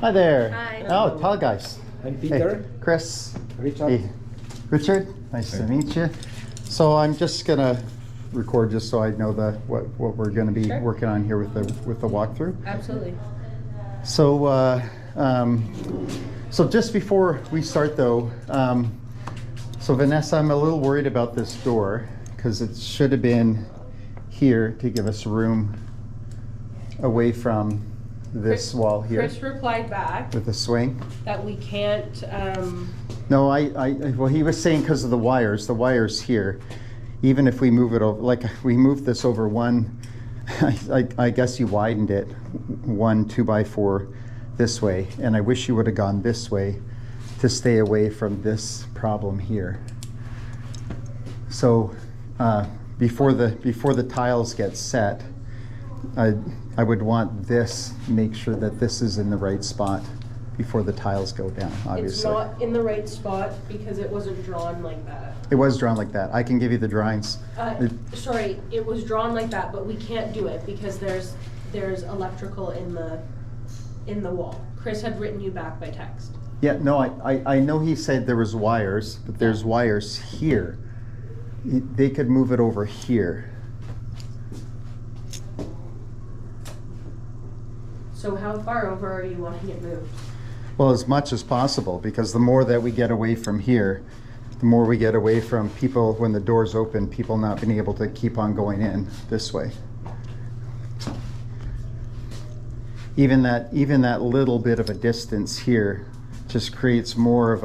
Hi there. Hi. Oh, tall guys. I'm Peter. Hey, Chris. Richard. Hey, Richard. Nice to meet you. So I'm just gonna record just so I know what we're gonna be Sure. working on here with the walkthrough. Absolutely. So so just before we start though, so Vanessa, I'm a little worried about this door because it should have been here to give us room away from this wall here Chris replied back with the swing. that we can't, No, well, he was saying because of the wires here, even if we move it over, like we moved this over one, I guess you widened it 1 2x4 this way, and I wish you would have gone this way to stay away from this problem here. So before the tiles get set, I would want this, make sure that this is in the right spot before the tiles go down, obviously. it's not in the right spot because it wasn't drawn like that. It was drawn like that. I can give you the drawings. Sorry, it was drawn like that, but we can't do it because there's electrical in the wall. Chris had written you back by text. Yeah, no, I know he said there was wires, but there's wires here. They could move it over here. So how far over are you wanting it moved? Well, as much as possible, because the more that we get away from here, the more we get away from people, when the doors open, people not being able to keep on going in this way. Even that little bit of a distance here just creates more of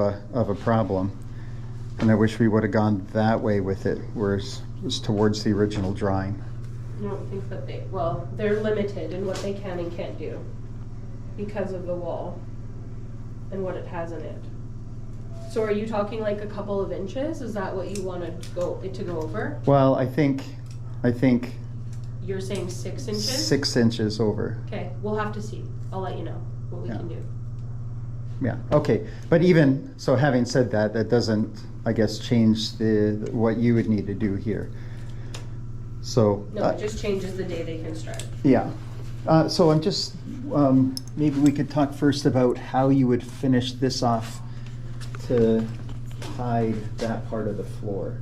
a problem. And I wish we would have gone that way with it, whereas it was towards the original drawing. I don't think that they're limited in what they can and can't do because of the wall and what it has in it. So are you talking like a couple of inches? Is that what you want it to go over? Well, I think You're saying 6 inches? 6 inches over. Okay, we'll have to see. I'll let you know what we Yeah. can do. Yeah, okay. But even, so having said that, that doesn't, I guess, change what you would need to do here. So. No, it just changes the day they can start. Yeah. So I'm just, maybe we could talk first about how you would finish this off to hide that part of the floor.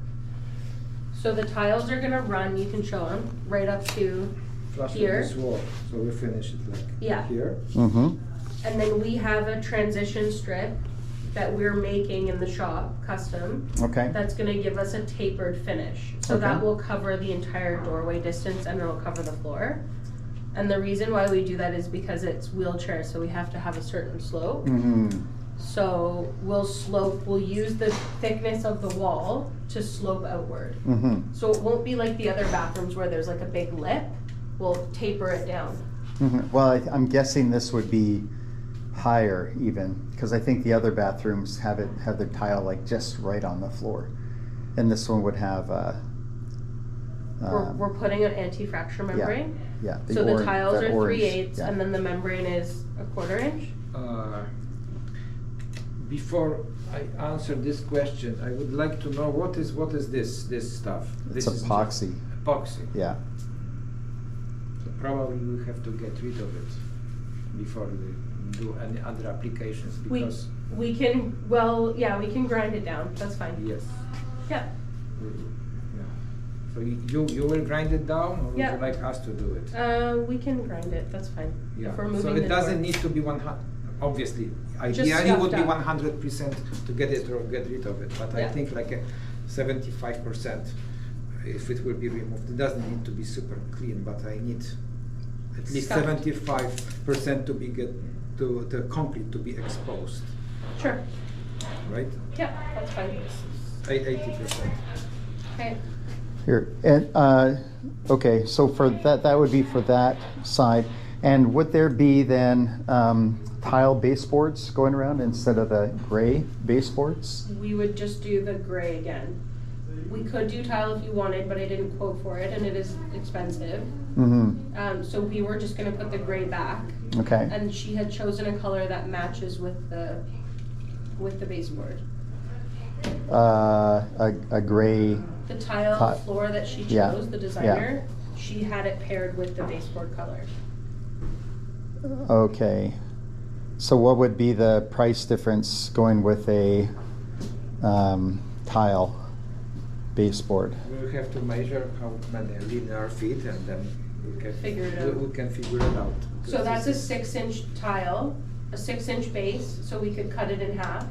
So the tiles are gonna run, you can show them, right up to Flush with here. this wall, so we finish it like Yeah. here. Mm-hmm. And then we have a transition strip that we're making in the shop, custom. Okay. That's gonna give us a tapered finish. So Okay. that will cover the entire doorway distance and it'll cover the floor. And the reason why we do that is because it's wheelchair, so we have to have a certain slope. Mm-hmm. So we'll use the thickness of the wall to slope outward. Mm-hmm. So it won't be like the other bathrooms where there's like a big lip. We'll taper it down. Mm-hmm. Well, I'm guessing this would be higher even, because I think the other bathrooms have their tile like just right on the floor. And this one would have We're putting an anti-fracture membrane. yeah, So the orange- tiles that are orange, 3/8 yeah. and then the membrane is 1/4 inch. Before I answer this question, I would like to know what is this stuff? It's This is epoxy. Epoxy. Yeah. So probably we have to get rid of it before we do any other applications because We can we can grind it down. That's fine. yes. Yeah. Yeah. So you will grind it down, or would Yeah. you like us to do it? We can grind it. That's fine. Yeah. If we're moving So the it doesn't door. need to be 100. Obviously, Just ideally would be scuffed up. 100% to get it or get rid of it, but I Yeah. think like a 75%, if it will be removed. It doesn't need to be super clean, but I need at least Scuffed. 75% to be to the concrete to be exposed, Sure. right? Yeah, that's fine. 80%. Okay. Here, and, okay, so for that would be for that side. And would there be then tile baseboards going around instead of the gray baseboards? We would just do the gray again. We could do tile if you wanted, but I didn't quote for it and it is expensive. Mm-hmm. So we were just gonna put the gray back. Okay. And she had chosen a color that matches with the baseboard. A gray. The tile Ti- floor that she chose, Yeah, the designer, She had it paired with the baseboard color. Okay. So what would be the price difference going with a tile baseboard? We'll have to measure how many linear feet, and then we can Figure it out. We can figure it out. So that's a 6-inch tile, a 6-inch base, so we could cut it in half.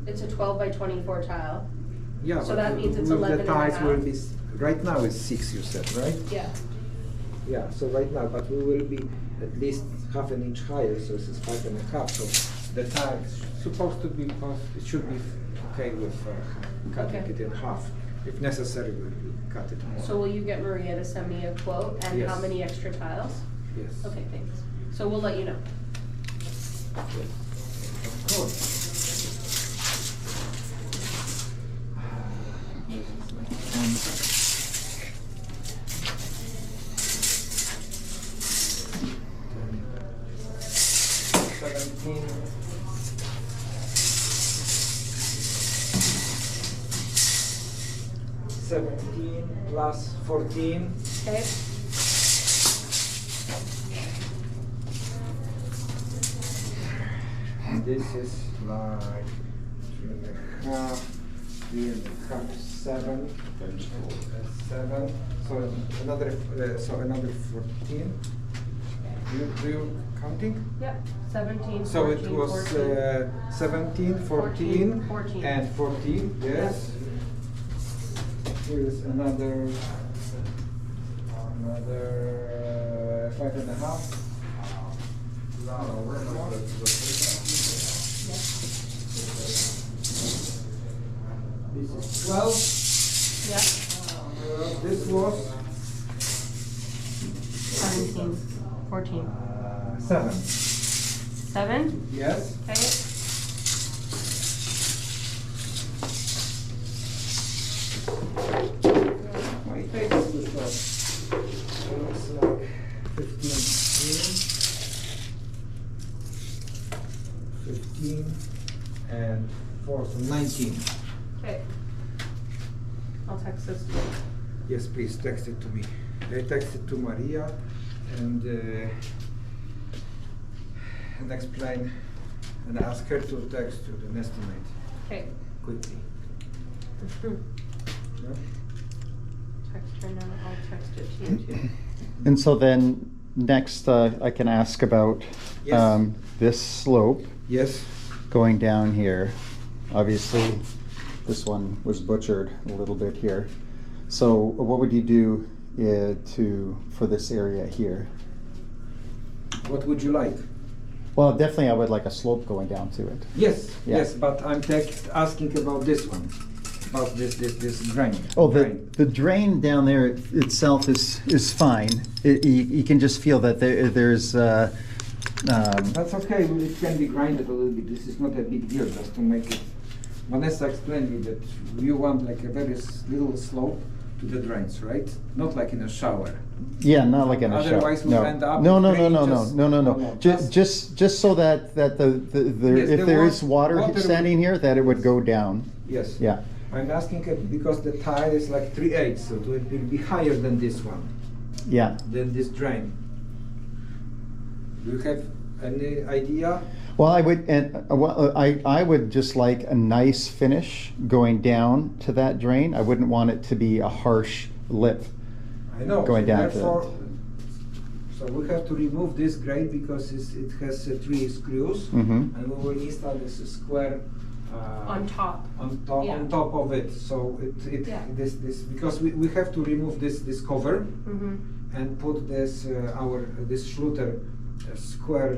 It's a 12 by 24 tile. Yeah. So but that means it's with 11 the and a ties half. will be right now it's 6. You said, right? Yeah. Yeah. So right now, but we will be at least half an inch higher. So this is 5.5. So the tie is supposed to be. It should be okay with cutting Okay. it in half. If necessary, we'll cut it more. So will you get Maria to send me a quote and how Yes. many extra tiles? Yes. Okay, thanks. So we'll let you know. Yes. Of course. 17. Plus 14. Okay? This is like 3.5, 3.5, 7. 7. So another 14. Do you counting? Yep. 17, So 14, it was 14. 17, 14, 14. and 14. Yes. Here's another 5.5. This is 12. Yep. This was 17, 14. 7. 7? Yes. Okay. My face is short. It looks like 15 here. 15 and 4, so 19. Okay. I'll text this to you. Yes, please text it to me. I texted to Maria and explain and ask her to text you the estimate Okay. quickly. Mhm. Yeah? Text her now. I'll text it to you too. And so then next I can ask about Yes. this slope Yes. going down here. Obviously, this one was butchered a little bit here. So what would you do for this area here? What would you like? Well, definitely I would like a slope going down to it. Yes, Yeah. yes, but I'm asking about this one, about this drain. Oh, Drain. the drain down there itself is fine. You can just feel that there's That's okay. Well, it can be grinded a little bit. This is not a big deal. Just to make it. Vanessa explained me that you want like a very little slope to the drains, right? Not like in a shower. yeah, not like in a shower. Otherwise we'll end up No, no, with no, no, no, just- no, no, no, no. just- Just so that Yes, if the there is water water standing here, that it would go down. Yes. Yeah. I'm asking because the tile is like 3/8, so it will be higher than this one, Yeah. than this drain. Do you have any idea? Well, I would just like a nice finish going down to that drain. I wouldn't want it to be a harsh lip. I know. Going so down to therefore, so we have to remove this grate because it has 3 screws, Mhm. and we will install this square On top. Yeah. on top of it. So Yeah. this because we have to remove this cover Mm-hmm. and put this this Schluter square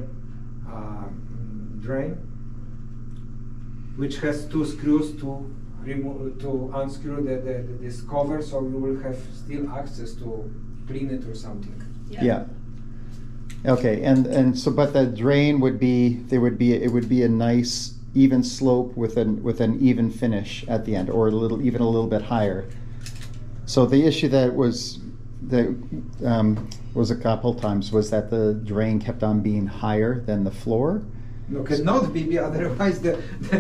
drain, which has 2 screws to unscrew this cover, so you will have still access to clean it or something. Yeah. Okay, and so, but the drain it would be a nice even slope with an even finish at the end, or even a little bit higher. So the issue that was a couple times was that the drain kept on being higher than the floor, No, cannot be, otherwise the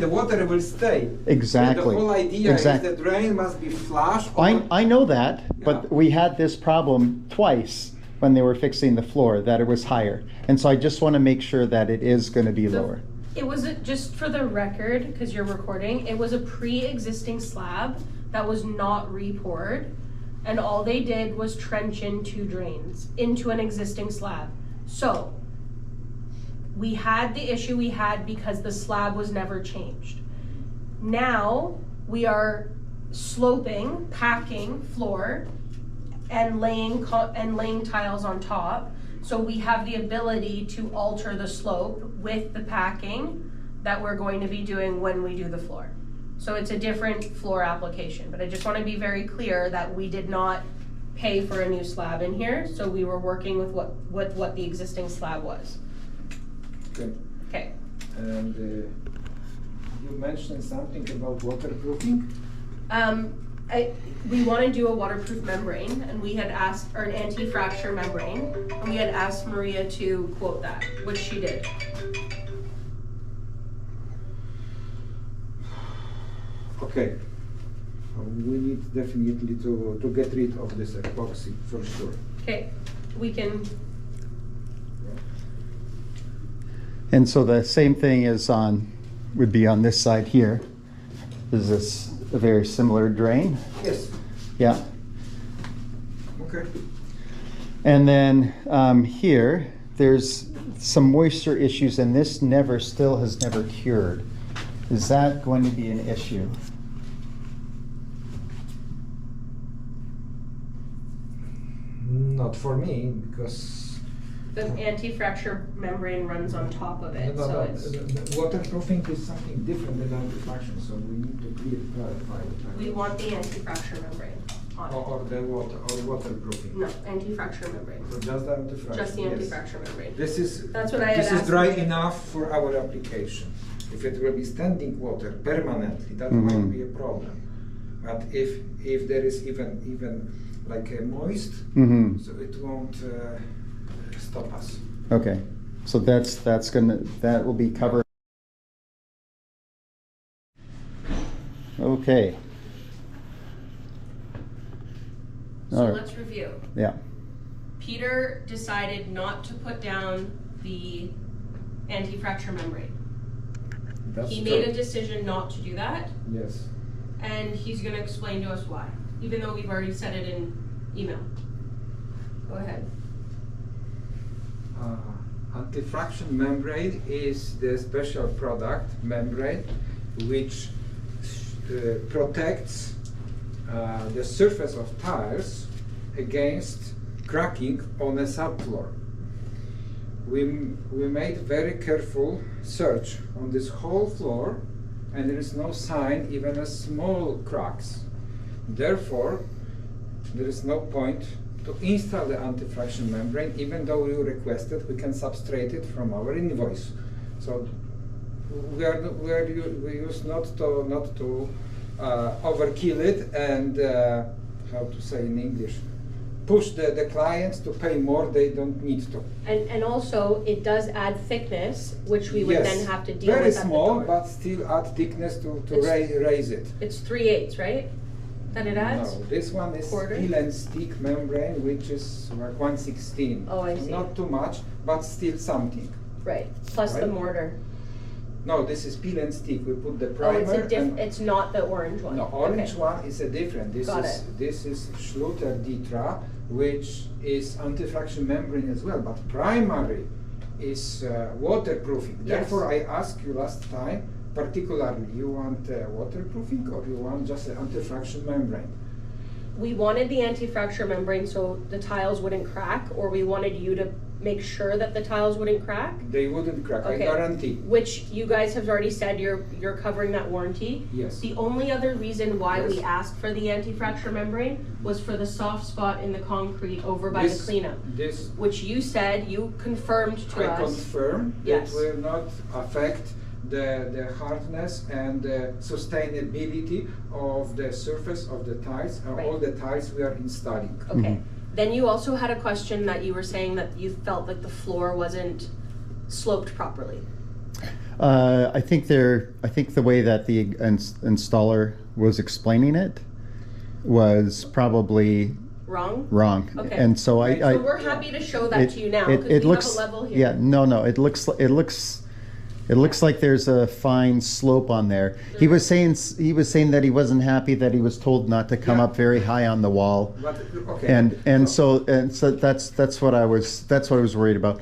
water will stay. Exactly. The whole idea Exactly. is the drain must be flush. I know that, Yeah. but we had this problem twice when they were fixing the floor, that it was higher. And so I just want to make sure that it is going to be lower. It was just for the record, because you're recording, it was a pre-existing slab that was not re-poured, and all they did was trench in 2 drains into an existing slab. So we had the issue we had because the slab was never changed. Now we are sloping, packing floor, and laying tiles on top. So we have the ability to alter the slope with the packing that we're going to be doing when we do the floor. So it's a different floor application, but I just want to be very clear that we did not pay for a new slab in here. So we were working with what the existing slab was. Okay. Okay. And you mentioned something about waterproofing. We want to do a waterproof membrane, and we had asked, or an anti-fracture membrane, and we had asked Maria to quote that, which she did. Okay. We need definitely to get rid of this epoxy for sure. Okay, we can, And so the same thing would be on this side here. Is this a very similar drain? Yes. Yeah. Okay. And then here, there's some moisture issues, and this still has never cured. Is that going to be an issue? Not for me, because the anti-fracture membrane runs on top of it, so it's, the waterproofing is something different than anti-fraction, so we need to clarify. we want the anti-fracture membrane on it. Or the waterproofing. No, anti-fracture membrane, So just the anti-fraction. just the yes. anti-fracture membrane. This is That's what I had This is asked dry Maria. enough for our application. If it will be standing water permanently, that Mhm. might be a problem. But if there is even like a moist, Mm-hmm. so it won't stop us. Okay. So that will be covered. Okay. So All right. let's review. Yeah. Peter decided not to put down the anti-fracture membrane. That's He true. made a decision not to do that, Yes. and he's gonna explain to us why, even though we've already said it in email. Go ahead. Anti-fraction membrane is the special product membrane which protects the surface of tiles against cracking on a subfloor. We made very careful search on this whole floor, and there is no sign even a small cracks. Therefore, there is no point to install the anti-fraction membrane, even though you requested, we can subtract it from our invoice. So we use not to overkill it and how to say in English, push the clients to pay more they don't need to. And also, it does add thickness, which we would Yes, then have to deal very with at the small, door. but still add thickness to It's- raise it. It's 3/8, right? That it adds? No, this one is Quarter? peel and stick membrane, which is like 1/16. Oh, I see. Not too much, but still something. Right, plus the Right. mortar. No, this is peel and stick. We put the Oh, primer. it's not the orange one. No, orange Okay. one is a different. Got it. This is Schluter Ditra, which is anti-fraction membrane as well, but primary is waterproofing. Yes. Therefore, I asked you last time, particularly, you want waterproofing or you want just an anti-fraction membrane? We wanted the anti-fracture membrane so the tiles wouldn't crack, or we wanted you to make sure that the tiles wouldn't crack. They wouldn't crack, Okay. I guarantee. Which you guys have already said you're covering that warranty. Yes. The only other reason why we Yes. asked for the anti-fracture membrane was for the soft spot in the concrete over by the cleanup, This which you said, you confirmed to I us. confirm Yes. it will not affect the hardness and the sustainability of the surface of the tiles, Right. all the tiles we are installing. Okay. Mhm. Then you also had a question that you were saying that you felt like the floor wasn't sloped properly. I think the way that the installer was explaining it was probably Wrong? Okay. And so So we're happy to show that to you now because we have a level here. Yeah, no, it looks like there's a fine slope on there. He was saying that he wasn't happy that he was told not to come up very high on the wall. But, okay. And so that's what I was worried about.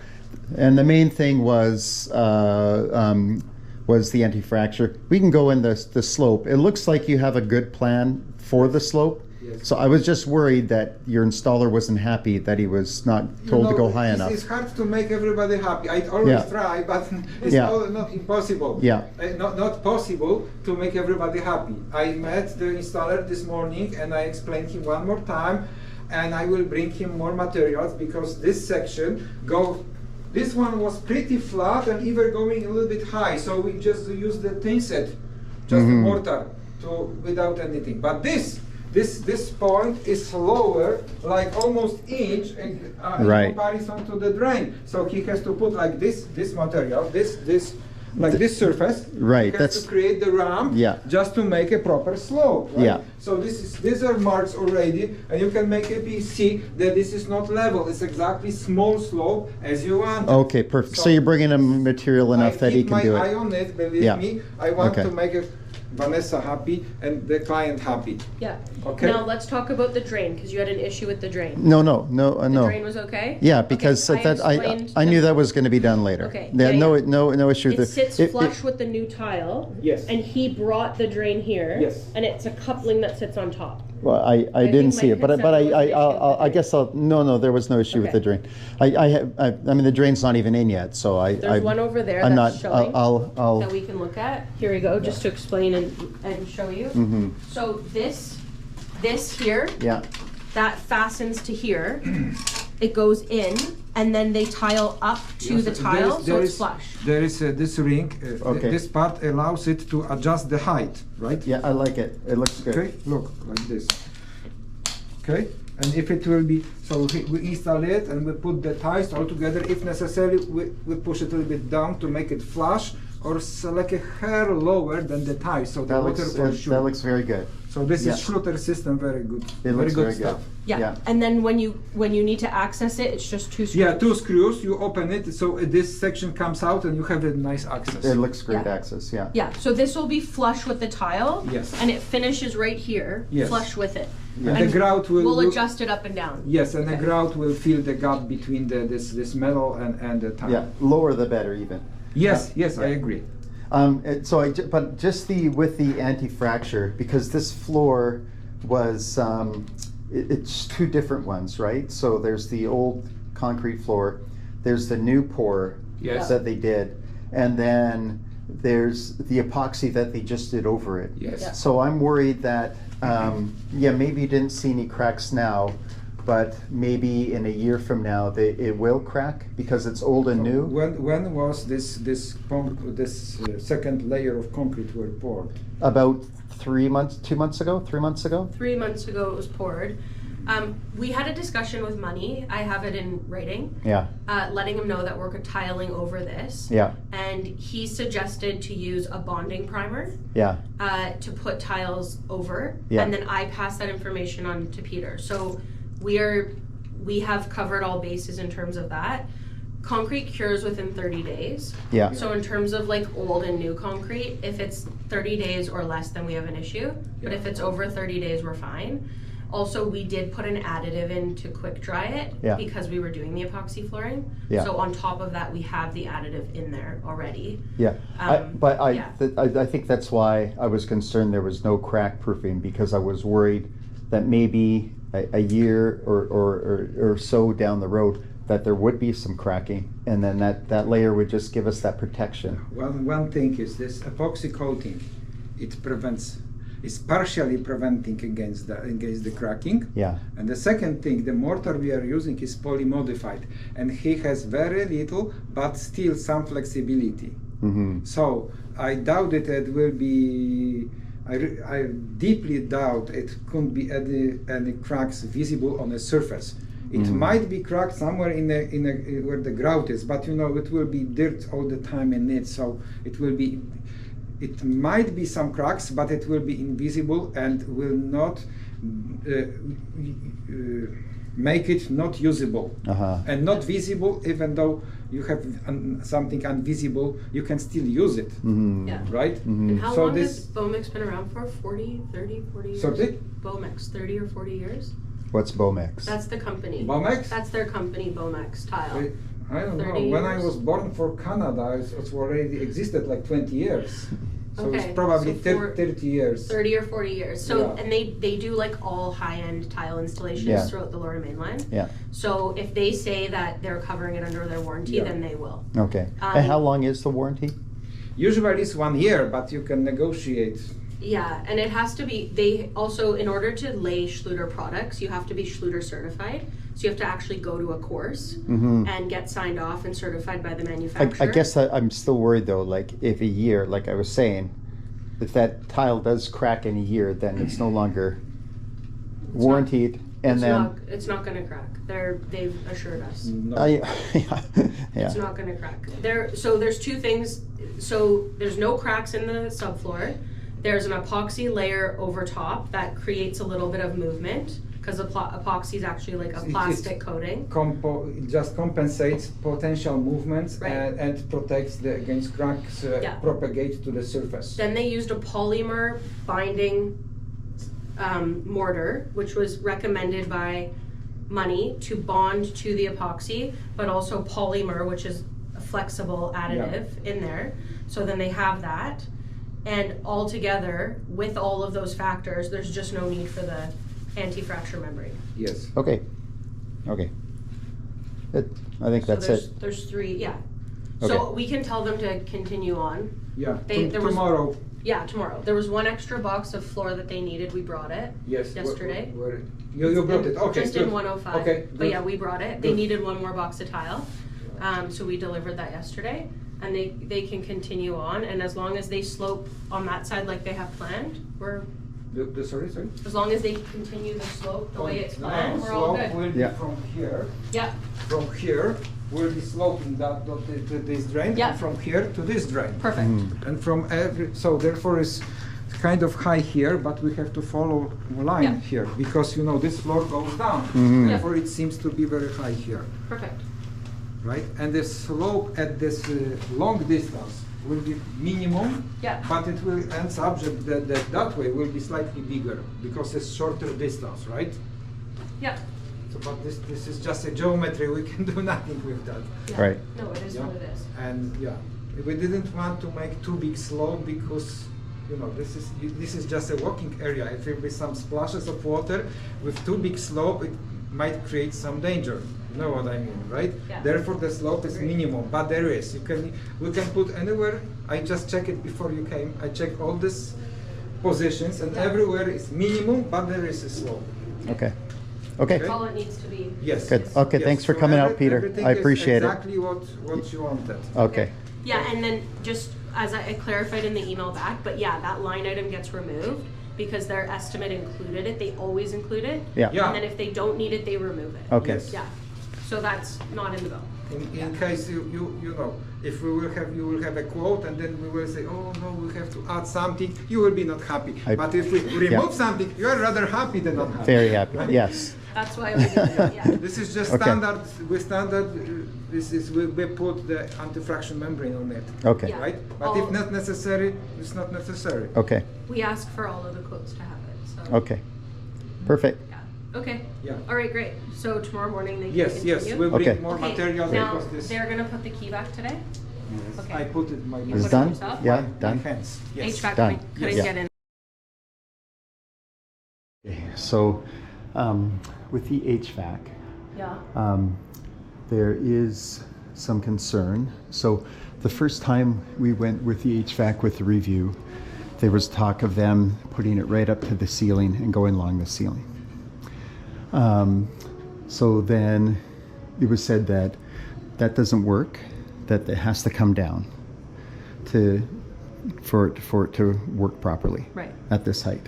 And the main thing was the anti-fracture. We can go in the slope. It looks like you have a good plan for the slope. Yes. So I was just worried that your installer wasn't happy that he was not told to go high enough. It's hard to make everybody happy. I always try, but it's not impossible. Yeah. Not possible to make everybody happy. I met the installer this morning and I explained him one more time, and I will bring him more materials because this section this one was pretty flat and even going a little bit high, so we just use the thin set, just the mortar without anything. But this point is lower, like almost inch in comparison to the drain. So he has to put like this material, this surface. Right. He has to create the ramp. Just to make a proper slope. Right? Yeah. So these are marks already, and you can make it see that this is not level. It's exactly small slope as you want. Okay, perfect. So you're bringing him material enough that he can do it. I keep my eye on it. Believe me, I want to make Vanessa happy and the client happy. Yeah. Okay. Now let's talk about the drain because you had an issue with the drain. No. The drain was okay? Yeah, because I knew that was going to be done later. Okay. No issue. It sits flush with the new tile. Yes. And he brought the drain here. Yes. And it's a coupling that sits on top. Well, I didn't see it, but I guess there was no issue with the drain. I mean the drain's not even in yet, so there's one over there I'm that's not, showing I'll that we can look at. Here we go, just to explain and show you. So this here, that fastens to here. It goes in, and then they tile up to the tile, so it's flush. There is this ring. This part allows it to adjust the height, right? Yeah, I like it. It looks good. Okay, look like this. Okay, and if it will be so, we install it and we put the tiles all together. If necessary, we push it a little bit down to make it flush, or like a hair lower than the tile, so the water will shoot. That looks very good. So this is Schluter system, very good. It looks very good very stuff. good. Yeah. And then when you need to access it, it's just 2 screws. Yeah, 2 screws. You open it, so this section comes out, and you have a nice access. It looks great access. Yeah. Yeah. So this will be flush with the tile. Yes. And it finishes right here, flush with it. Yeah. And the grout we'll adjust it up and down. Yes, and the grout will fill the gap between this metal and the tile. Yeah, lower the better even. Yes, I agree. But just with the anti-fracture, because this floor was, it's 2 different ones, right? So there's the old concrete floor, there's the new pour that they did, and then there's the epoxy that they just did over it. Yes. Yeah. So I'm worried that, maybe you didn't see any cracks now, but maybe in a year from now it will crack because it's old and new. When was this second layer of concrete were poured? About 3 months, 2 months ago, 3 months ago? 3 months ago it was poured. We had a discussion with Money. I have it in writing. Yeah. Letting him know that we're tiling over this. Yeah. And he suggested to use a bonding primer. Yeah. To put tiles over. Yeah. And then I pass that information on to Peter. So we have covered all bases in terms of that. Concrete cures within 30 days. Yeah. So in terms of like old and new concrete, if it's 30 days or less, then we have an issue. But if it's over 30 days, we're fine. Also, we did put an additive in to quick dry it because we were doing the epoxy flooring. Yeah. So on top of that, we have the additive in there already. Yeah. I think that's why I was concerned there was no crack proofing, because I was worried that maybe a year or so down the road that there would be some cracking, and then that layer would just give us that protection. One thing is this epoxy coating, it's partially preventing against the cracking. Yeah. And the second thing, the mortar we are using is polymodified, and he has very little but still some flexibility. Mm-hmm. So I doubt it will be. I deeply doubt it couldn't be any cracks visible on the surface. It might be cracked somewhere in where the grout is, but you know it will be dirt all the time in it, so it will be. It might be some cracks, but it will be invisible and will not make it not usable and not visible. Even though you have something invisible, you can still use it, Yeah. right? And how So long this- has Bomex been around for? 40 years? Sorry? Bomex, 30 or 40 years? What's Bomex? That's the company. Bomex? That's their company, Bomex Tile. I don't know. 30 When I years? was born for Canada, it already existed like 20 years. So Okay, it's probably so 30 years. 30 or 40 years. So, Yeah. and they do like all high-end tile installations Yeah. throughout the Lower Mainland. Yeah. So if they say that they're covering it under their warranty, Yeah. then they will. Okay. And how long is the warranty? Usually it's 1 year, but you can negotiate. Yeah, and it has to be, they also, in order to lay Schluter products, you have to be Schluter certified. So you have to actually go to a course and get signed off and certified by the manufacturer. I guess I'm still worried though, like if a year, like I was saying, if that tile does crack in a year, then it's no longer warranted, and then It's not gonna crack. They've assured us. No. yeah. It's not gonna crack. So there's two things. So there's no cracks in the subfloor. There's an epoxy layer over top that creates a little bit of movement because epoxy is actually like a It- plastic coating. It just compensates potential movements Right. and protects against cracks Yeah. propagate to the surface. Then they used a polymer binding mortar, which was recommended by Money to bond to the epoxy, but also polymer, which is a flexible additive in there. So then they have that. And all together, with all of those factors, there's just no need for the anti-fracture membrane. Yes. Okay. Okay. Good. I think that's it. There's three, yeah. Okay. So we can tell them to continue on. Yeah. There was- Tomorrow. Yeah, tomorrow. There was one extra box of floor that they needed. We brought it. Yes. Yesterday. You brought it. Okay. Just good. in 105. Okay. But good. yeah, we brought it. They Good. needed one more box of tile. So we delivered that yesterday. And they can continue on. And as long as they slope on that side like they have planned, Sorry. as long as they continue the slope the way it's planned, we're all Slope good. will be Yeah. from here. Yeah, From here will be sloping that to this drain. Yeah. And from here to this drain. perfect. And from so therefore is kind of high here, but we have to follow line Yeah. here because you know this floor goes down. Mhm. Therefore it seems to be very high here, Perfect. right? And the slope at this long distance will be minimum, Yeah. but it will end subject that way will be slightly bigger because it's shorter distance, right? Yeah. So, but this is just a geometry. We can do nothing with that. Yeah. Right. No, it is Yeah. what it is. And yeah, we didn't want to make too big slope because you know this is just a walking area. If there will be some splashes of water with too big slope, it might create some danger. You know what I mean, right? Yeah. Therefore, the slope is Agreed. minimum, but there is. We can put anywhere. I just checked it before you came. I checked all these positions, and Yeah. everywhere is minimum, but there is a slope. Okay. Okay. That's all it needs to be. Yes. Good. Okay, Yes. thanks for So coming out, Peter. everything I is appreciate it. exactly what you wanted. Okay. Yeah, and then just as I clarified in the email back, but yeah, that line item gets removed because their estimate included it. They always include it. Yeah. Yeah. And then if they don't need it, they remove it. Okay. Yes. Yeah. So that's not in the bill. In case you know, if you will have a quote and then we will say, oh no, we have to add something, you will be not happy. But if we remove something, you are rather happy than not happy. Very happy. Right? Yes. That's why we did it, yeah. This is just Okay. standard. We put the anti-fraction membrane on it. Okay. Yeah. Right? But if not necessary, it's not necessary. Okay. We ask for all of the quotes to have it, so. Okay. Perfect. Yeah, okay. Yeah. All right, great. So tomorrow morning they can Yes, continue? yes, we'll bring Okay. more Okay, material now, because this. they're gonna put the key back today? Yes, okay. I put it my. You Is put it done? yourself? Yeah, my done. hands. Yes. HVAC Done. couldn't Yes. get in. Okay, so with the HVAC, Yeah. there is some concern. So the first time we went with the HVAC with the review, there was talk of them putting it right up to the ceiling and going along the ceiling. So then it was said that that doesn't work, that it has to come down for it to work properly Right. at this height.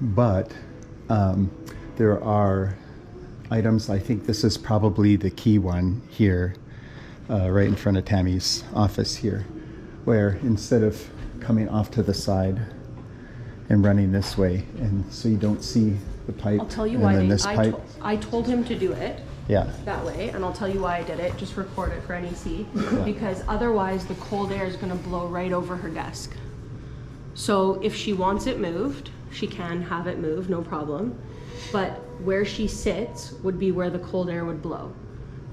But there are items. I think this is probably the key one here, right in front of Tammy's office here, where instead of coming off to the side and running this way, and so you don't see the pipe. I'll tell you and why then this pipe. I told him to do it Yeah. that way, and I'll tell you why I did it. Just record it for NEC, because otherwise the cold air is going to blow right over her desk. So if she wants it moved, she can have it moved, no problem. But where she sits would be where the cold air would blow.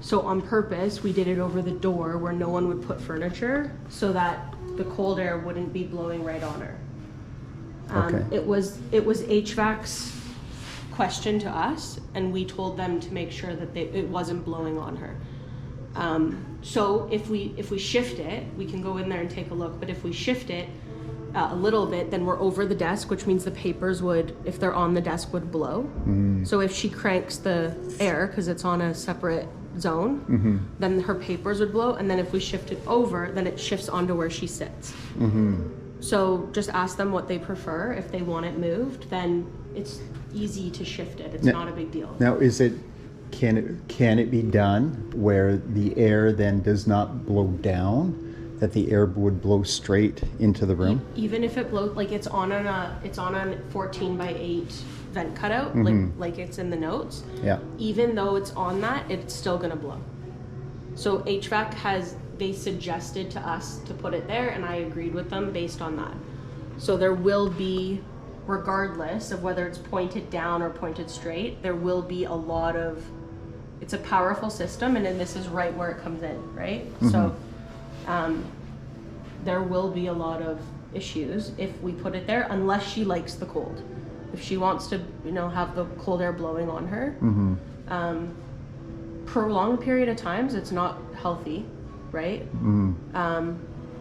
So on purpose, we did it over the door where no one would put furniture, so that the cold air wouldn't be blowing right on her. Okay. It was HVAC's question to us, and we told them to make sure that it wasn't blowing on her. So if we shift it, we can go in there and take a look. But if we shift it a little bit, then we're over the desk, which means the papers would, if they're on the desk, would blow. So if she cranks the air, because it's on a separate zone, then her papers would blow. And then if we shift it over, then it shifts onto where she sits. So just ask them what they prefer. If they want it moved, then it's easy to shift it. It's not a big deal. Now, can it be done where the air then does not blow down, that the air would blow straight into the room? Even if it blows, like it's on a 14 by 8 vent cutout, like it's in the notes. Yeah. Even though it's on that, it's still gonna blow. So HVAC they suggested to us to put it there, and I agreed with them based on that. So there will be, regardless of whether it's pointed down or pointed straight, there will be a lot of, it's a powerful system, and then this is right where it comes in, right? So there will be a lot of issues if we put it there, unless she likes the cold. If she wants to, have the cold air blowing on her, prolonged period of times, it's not healthy, right?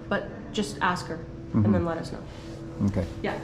But just ask her and then let us know. Okay. Yeah.